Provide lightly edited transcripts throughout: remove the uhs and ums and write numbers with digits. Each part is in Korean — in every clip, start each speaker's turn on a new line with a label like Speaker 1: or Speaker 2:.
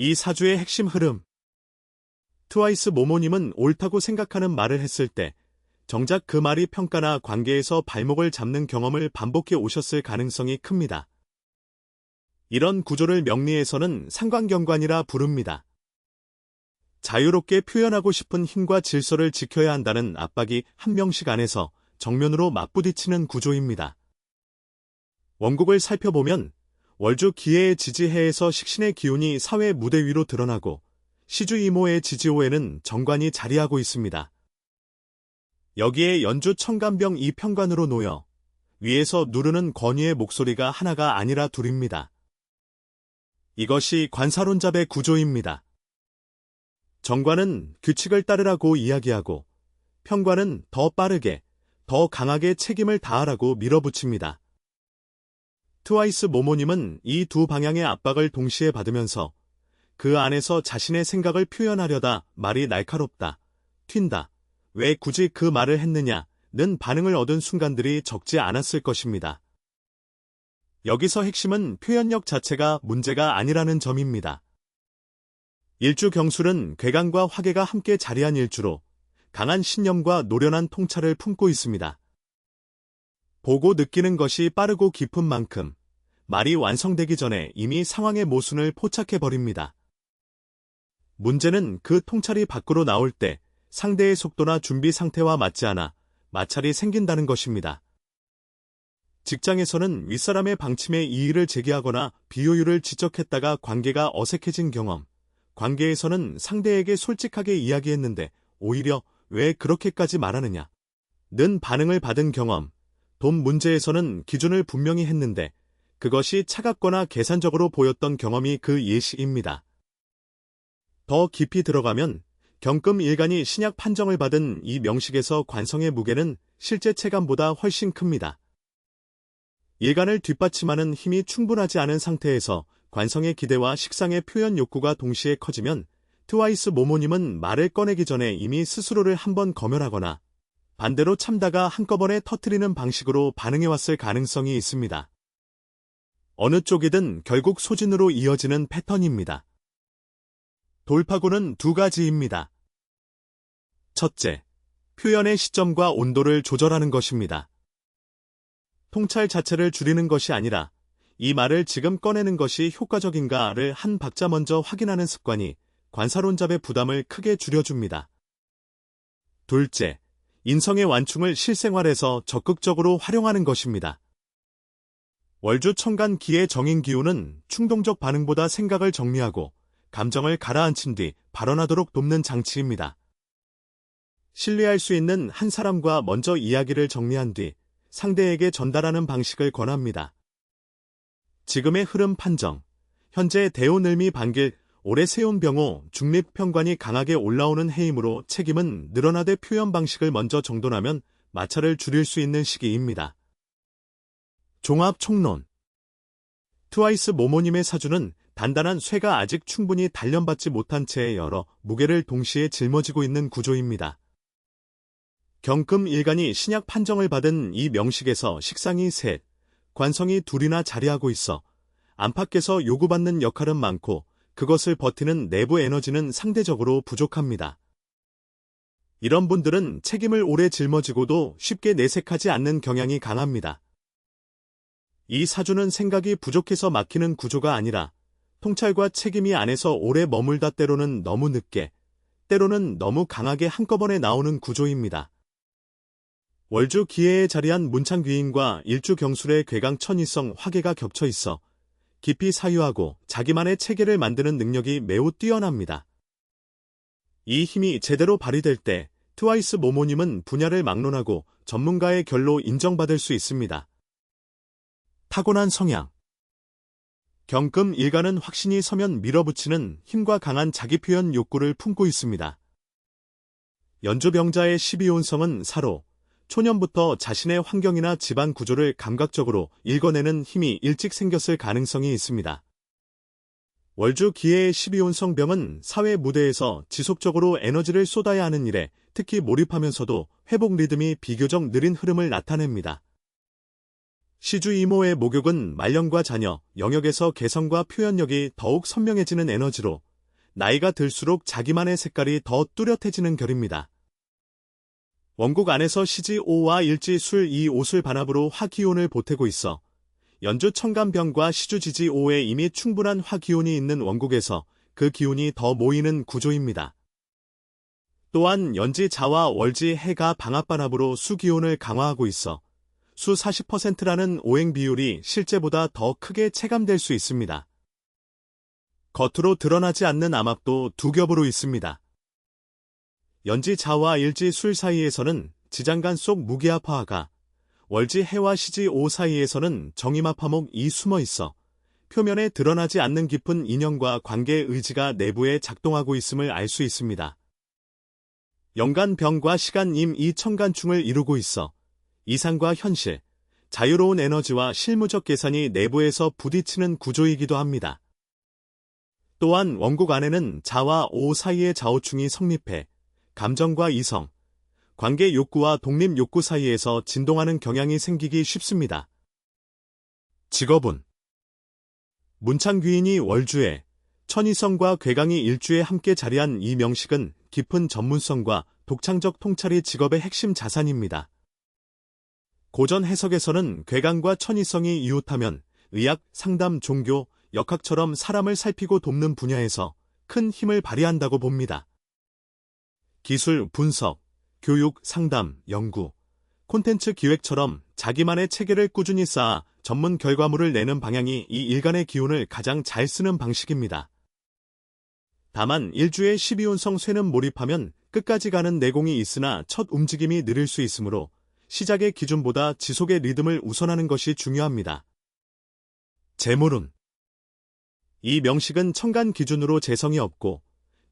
Speaker 1: 이 사주의 핵심 흐름. 트와이스 모모님은 옳다고 생각하는 말을 했을 때 정작 그 말이 평가나 관계에서 발목을 잡는 경험을 반복해 오셨을 가능성이 큽니다. 이런 구조를 명리에서는 상관경관이라 부릅니다. 자유롭게 표현하고 싶은 힘과 질서를 지켜야 한다는 압박이 한 명씩 안에서 정면으로 맞부딪히는 구조입니다. 원국을 살펴보면 월주 기해의 지지해에서 식신의 기운이 사회 무대 위로 드러나고 시주 이모의 지지호에는 정관이 자리하고 있습니다. 여기에 연주 청간병 이 편관으로 놓여 위에서 누르는 권위의 목소리가 하나가 아니라 둘입니다. 이것이 관사론잡의 구조입니다. 정관은 규칙을 따르라고 이야기하고 편관은 더 빠르게, 더 강하게 책임을 다하라고 밀어붙입니다. 트와이스 모모님은 이 두 방향의 압박을 동시에 받으면서 그 안에서 자신의 생각을 표현하려다 말이 날카롭다, 튄다, 왜 굳이 그 말을 했느냐는 반응을 얻은 순간들이 적지 않았을 것입니다. 여기서 핵심은 표현력 자체가 문제가 아니라는 점입니다. 일주 경술은 괴강과 화계가 함께 자리한 일주로 강한 신념과 노련한 통찰을 품고 있습니다. 보고 느끼는 것이 빠르고 깊은 만큼 말이 완성되기 전에 이미 상황의 모순을 포착해버립니다. 문제는 그 통찰이 밖으로 나올 때 상대의 속도나 준비 상태와 맞지 않아 마찰이 생긴다는 것입니다. 직장에서는 윗사람의 방침에 이의를 제기하거나 비효율을 지적했다가 관계가 어색해진 경험, 관계에서는 상대에게 솔직하게 이야기했는데 오히려 왜 그렇게까지 말하느냐 는 반응을 받은 경험, 돈 문제에서는 기준을 분명히 했는데 그것이 차갑거나 계산적으로 보였던 경험이 그 예시입니다. 더 깊이 들어가면 경금 일간이 신약 판정을 받은 이 명식에서 관성의 무게는 실제 체감보다 훨씬 큽니다. 일간을 뒷받침하는 힘이 충분하지 않은 상태에서 관성의 기대와 식상의 표현 욕구가 동시에 커지면 트와이스 모모님은 말을 꺼내기 전에 이미 스스로를 한번 검열하거나 반대로 참다가 한꺼번에 터뜨리는 방식으로 반응해왔을 가능성이 있습니다. 어느 쪽이든 결국 소진으로 이어지는 패턴입니다. 돌파구는 두 가지입니다. 첫째, 표현의 시점과 온도를 조절하는 것입니다. 통찰 자체를 줄이는 것이 아니라 이 말을 지금 꺼내는 것이 효과적인가를 한 박자 먼저 확인하는 습관이 관사론잡의 부담을 크게 줄여줍니다. 둘째, 인성의 완충을 실생활에서 적극적으로 활용하는 것입니다. 월주 청간 기의 정인 기운은 충동적 반응보다 생각을 정리하고 감정을 가라앉힌 뒤 발언하도록 돕는 장치입니다. 신뢰할 수 있는 한 사람과 먼저 이야기를 정리한 뒤 상대에게 전달하는 방식을 권합니다. 지금의 흐름 판정, 현재 대오늘미 반길, 오래 세운 병호, 중립평관이 강하게 올라오는 해임으로 책임은 늘어나되 표현 방식을 먼저 정돈하면 마찰을 줄일 수 있는 시기입니다. 종합 총론. 트와이스 모모님의 사주는 단단한 쇠가 아직 충분히 단련받지 못한 채 여러 무게를 동시에 짊어지고 있는 구조입니다. 경금 일간이 신약 판정을 받은 이 명식에서 식상이 셋, 관성이 둘이나 자리하고 있어 안팎에서 요구받는 역할은 많고 그것을 버티는 내부 에너지는 상대적으로 부족합니다. 이런 분들은 책임을 오래 짊어지고도 쉽게 내색하지 않는 경향이 강합니다. 이 사주는 생각이 부족해서 막히는 구조가 아니라 통찰과 책임이 안에서 오래 머물다 때로는 너무 늦게, 때로는 너무 강하게 한꺼번에 나오는 구조입니다. 월주 기해에 자리한 문창귀인과 일주 경술의 괴강 천이성 화계가 겹쳐 있어 깊이 사유하고 자기만의 체계를 만드는 능력이 매우 뛰어납니다. 이 힘이 제대로 발휘될 때 트와이스 모모님은 분야를 막론하고 전문가의 결로 인정받을 수 있습니다. 타고난 성향. 경금 일간은 확신이 서면 밀어붙이는 힘과 강한 자기 표현 욕구를 품고 있습니다. 연주병자의 12혼성은 사로, 초년부터 자신의 환경이나 집안 구조를 감각적으로 읽어내는 힘이 일찍 생겼을 가능성이 있습니다. 월주 기해의 12혼성 병은 사회 무대에서 지속적으로 에너지를 쏟아야 하는 일에 특히 몰입하면서도 회복 리듬이 비교적 느린 흐름을 나타냅니다. 시주 이모의 목욕은 말년과 자녀, 영역에서 개성과 표현력이 더욱 선명해지는 에너지로 나이가 들수록 자기만의 색깔이 더 뚜렷해지는 결입니다. 원국 안에서 시지5와 일지-술 이 오술 반합으로 화기운을 보태고 있어 연주 청간병과 시주지지5에 이미 충분한 화기운이 있는 원국에서 그 기운이 더 모이는 구조입니다. 또한 연지자와 월지해가 방합반합으로 수기운을 강화하고 있어 수 40%라는 오행 비율이 실제보다 더 크게 체감될 수 있습니다. 겉으로 드러나지 않는 암합도 두 겹으로 있습니다. 연지자와 일지술 사이에서는 지장간 속 무기합화가, 월지해와 시지5 사이에서는 정임합화목이 숨어 있어 표면에 드러나지 않는 깊은 인연과 관계의 의지가 내부에 작동하고 있음을 알 수 있습니다. 연간병과 시간임 이 청간충을 이루고 있어 이상과 현실, 자유로운 에너지와 실무적 계산이 내부에서 부딪히는 구조이기도 합니다. 또한 원국 안에는 자와 오 사이의 자오충이 성립해 감정과 이성, 관계 욕구와 독립 욕구 사이에서 진동하는 경향이 생기기 쉽습니다. 직업운 문창귀인이 월주에, 천이성과 괴강이 일주에 함께 자리한 이 명식은 깊은 전문성과 독창적 통찰이 직업의 핵심 자산입니다. 고전 해석에서는 괴강과 천이성이 이웃하면 의학, 상담, 종교, 역학처럼 사람을 살피고 돕는 분야에서 큰 힘을 발휘한다고 봅니다. 기술, 분석, 교육, 상담, 연구, 콘텐츠 기획처럼 자기만의 체계를 꾸준히 쌓아 전문 결과물을 내는 방향이 이 일간의 기운을 가장 잘 쓰는 방식입니다. 다만 일주의 12운성 쇠는 몰입하면 끝까지 가는 내공이 있으나 첫 움직임이 느릴 수 있으므로 시작의 기준보다 지속의 리듬을 우선하는 것이 중요합니다. 재물운 이 명식은 천간 기준으로 재성이 없고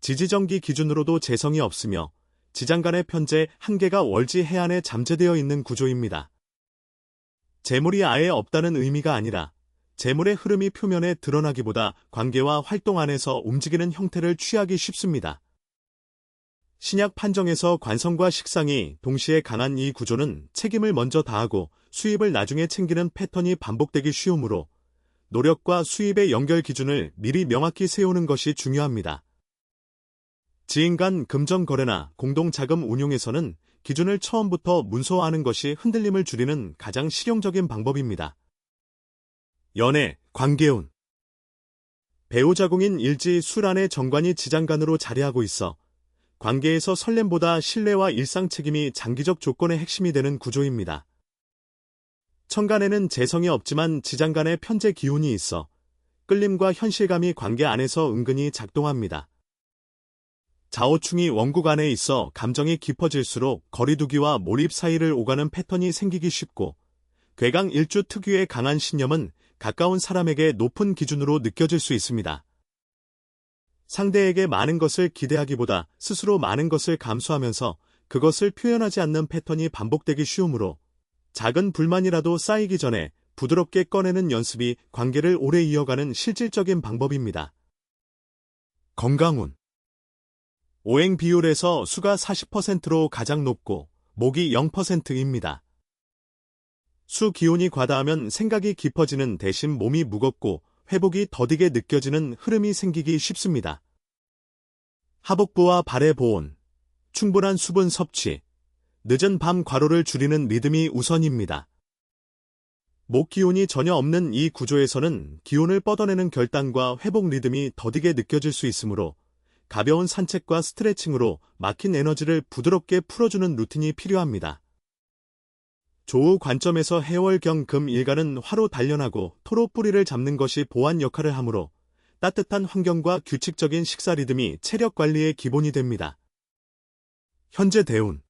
Speaker 1: 지지정기 기준으로도 재성이 없으며 지장간의 편재 한계가 월지 해안에 잠재되어 있는 구조입니다. 재물이 아예 없다는 의미가 아니라 재물의 흐름이 표면에 드러나기보다 관계와 활동 안에서 움직이는 형태를 취하기 쉽습니다. 신약 판정에서 관성과 식상이 동시에 강한 이 구조는 책임을 먼저 다하고 수입을 나중에 챙기는 패턴이 반복되기 쉬우므로 노력과 수입의 연결 기준을 미리 명확히 세우는 것이 중요합니다. 지인 간 금전 거래나 공동 자금 운용에서는 기준을 처음부터 문서화하는 것이 흔들림을 줄이는 가장 실용적인 방법입니다. 연애, 관계운 배우자궁인 일지 술 안의 정관이 지장간으로 자리하고 있어 관계에서 설렘보다 신뢰와 일상 책임이 장기적 조건의 핵심이 되는 구조입니다. 천간에는 재성이 없지만 지장간의 편재 기운이 있어 끌림과 현실감이 관계 안에서 은근히 작동합니다. 자오충이 원국 안에 있어 감정이 깊어질수록 거리두기와 몰입 사이를 오가는 패턴이 생기기 쉽고 괴강 일주 특유의 강한 신념은 가까운 사람에게 높은 기준으로 느껴질 수 있습니다. 상대에게 많은 것을 기대하기보다 스스로 많은 것을 감수하면서 그것을 표현하지 않는 패턴이 반복되기 쉬우므로 작은 불만이라도 쌓이기 전에 부드럽게 꺼내는 연습이 관계를 오래 이어가는 실질적인 방법입니다. 건강운 오행 비율에서 수가 40%로 가장 높고 목이 0%입니다. 수 기운이 과다하면 생각이 깊어지는 대신 몸이 무겁고 회복이 더디게 느껴지는 흐름이 생기기 쉽습니다. 하복부와 발의 보온, 충분한 수분 섭취, 늦은 밤 과로를 줄이는 리듬이 우선입니다. 목 기운이 전혀 없는 이 구조에서는 기운을 뻗어내는 결단과 회복 리듬이 더디게 느껴질 수 있으므로 가벼운 산책과 스트레칭으로 막힌 에너지를 부드럽게 풀어주는 루틴이 필요합니다. 조우 관점에서 해월경 금 일간은 화로 단련하고 토로 뿌리를 잡는 것이 보완 역할을 하므로 따뜻한 환경과 규칙적인 식사 리듬이 체력 관리의 기본이 됩니다. 현재 대운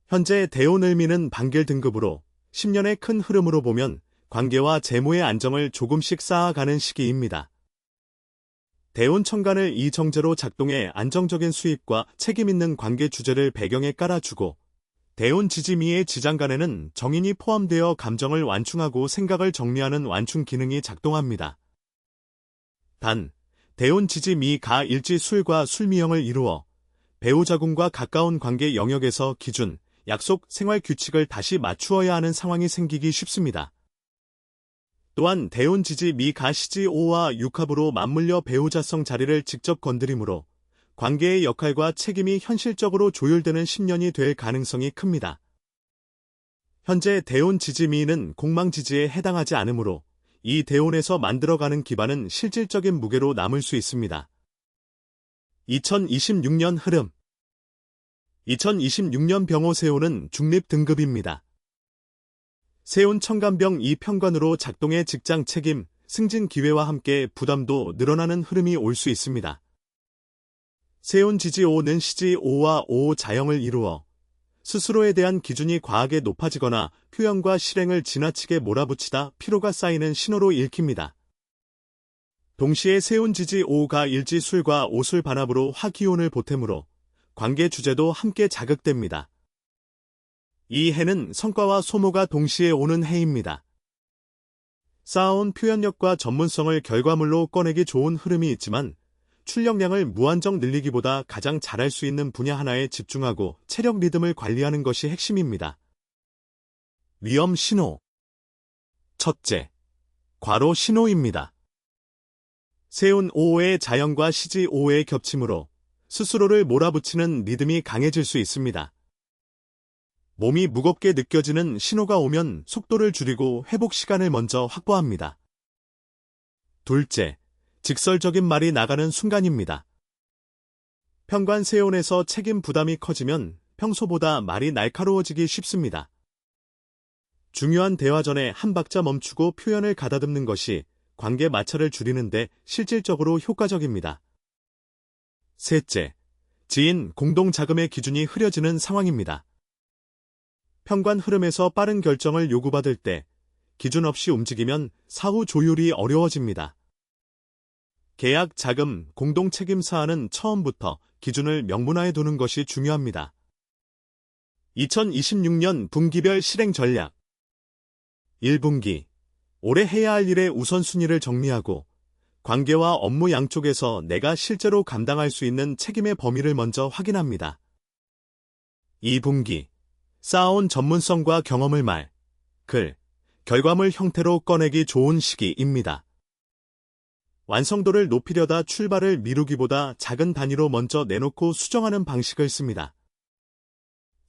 Speaker 1: 현재 대운 을미는 반길 등급으로 10년의 큰 흐름으로 보면 관계와 재무의 안정을 조금씩 쌓아가는 시기입니다. 대운 천간을 이 정제로 작동해 안정적인 수입과 책임 있는 관계 주제를 배경에 깔아주고 대운 지지미의 지장간에는 정인이 포함되어 감정을 완충하고 생각을 정리하는 완충 기능이 작동합니다. 단, 대운 지지미가 일지 술과 술미형을 이루어 배우자궁과 가까운 관계 영역에서 기준, 약속, 생활 규칙을 다시 맞추어야 하는 상황이 생기기 쉽습니다. 또한 대운지지 미가 시지 오와 육합으로 맞물려 배우자성 자리를 직접 건드리므로 관계의 역할과 책임이 현실적으로 조율되는 10년이 될 가능성이 큽니다. 현재 대운지지 미는 공망지지에 해당하지 않으므로 이 대운에서 만들어가는 기반은 실질적인 무게로 남을 수 있습니다. 2026년 흐름 2026년 병호 세운은 중립 등급입니다. 세운 천간병 2편관으로 작동의 직장 책임, 승진 기회와 함께 부담도 늘어나는 흐름이 올 수 있습니다. 세운 지지 5는 시지 5와 5 자형을 이루어 스스로에 대한 기준이 과하게 높아지거나 표현과 실행을 지나치게 몰아붙이다 피로가 쌓이는 신호로 읽힙니다. 동시에 세운 지지 5가 일지술과 오술 반합으로 화기운을 보태므로 관계 주제도 함께 자극됩니다. 이 해는 성과와 소모가 동시에 오는 해입니다. 쌓아온 표현력과 전문성을 결과물로 꺼내기 좋은 흐름이 있지만 출력량을 무한정 늘리기보다 가장 잘할 수 있는 분야 하나에 집중하고 체력 리듬을 관리하는 것이 핵심입니다. 위험 신호. 첫째, 과로 신호입니다. 세운 5호의 자형과 시지 5호의 겹침으로 스스로를 몰아붙이는 리듬이 강해질 수 있습니다. 몸이 무겁게 느껴지는 신호가 오면 속도를 줄이고 회복 시간을 먼저 확보합니다. 둘째, 직설적인 말이 나가는 순간입니다. 편관 세운에서 책임 부담이 커지면 평소보다 말이 날카로워지기 쉽습니다. 중요한 대화 전에 한 박자 멈추고 표현을 가다듬는 것이 관계 마찰을 줄이는데 실질적으로 효과적입니다. 셋째, 지인 공동 자금의 기준이 흐려지는 상황입니다. 편관 흐름에서 빠른 결정을 요구받을 때 기준 없이 움직이면 사후 조율이 어려워집니다. 계약, 자금, 공동 책임 사안은 처음부터 기준을 명문화해 두는 것이 중요합니다. 2026년 분기별 실행 전략 1분기 올해 해야 할 일의 우선순위를 정리하고 관계와 업무 양쪽에서 내가 실제로 감당할 수 있는 책임의 범위를 먼저 확인합니다. 2분기 쌓아온 전문성과 경험을 말, 글, 결과물 형태로 꺼내기 좋은 시기입니다. 완성도를 높이려다 출발을 미루기보다 작은 단위로 먼저 내놓고 수정하는 방식을 씁니다.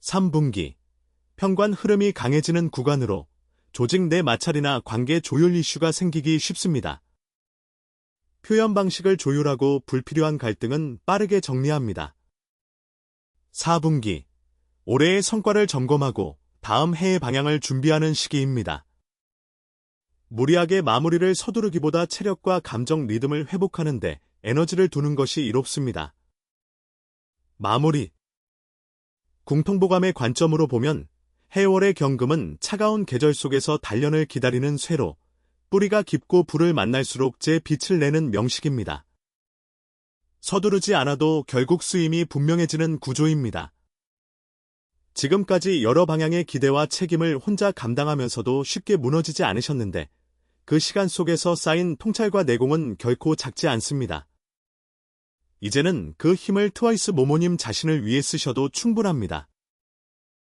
Speaker 1: 3분기 편관 흐름이 강해지는 구간으로 조직 내 마찰이나 관계 조율 이슈가 생기기 쉽습니다. 표현 방식을 조율하고 불필요한 갈등은 빠르게 정리합니다. 4분기 올해의 성과를 점검하고 다음 해의 방향을 준비하는 시기입니다. 무리하게 마무리를 서두르기보다 체력과 감정 리듬을 회복하는 데 에너지를 두는 것이 이롭습니다. 마무리. 궁통보감의 관점으로 보면 해월의 경금은 차가운 계절 속에서 단련을 기다리는 쇠로 뿌리가 깊고 불을 만날수록 제 빛을 내는 명식입니다. 서두르지 않아도 결국 쓰임이 분명해지는 구조입니다. 지금까지 여러 방향의 기대와 책임을 혼자 감당하면서도 쉽게 무너지지 않으셨는데 그 시간 속에서 쌓인 통찰과 내공은 결코 작지 않습니다. 이제는 그 힘을 트와이스 모모님 자신을 위해 쓰셔도 충분합니다.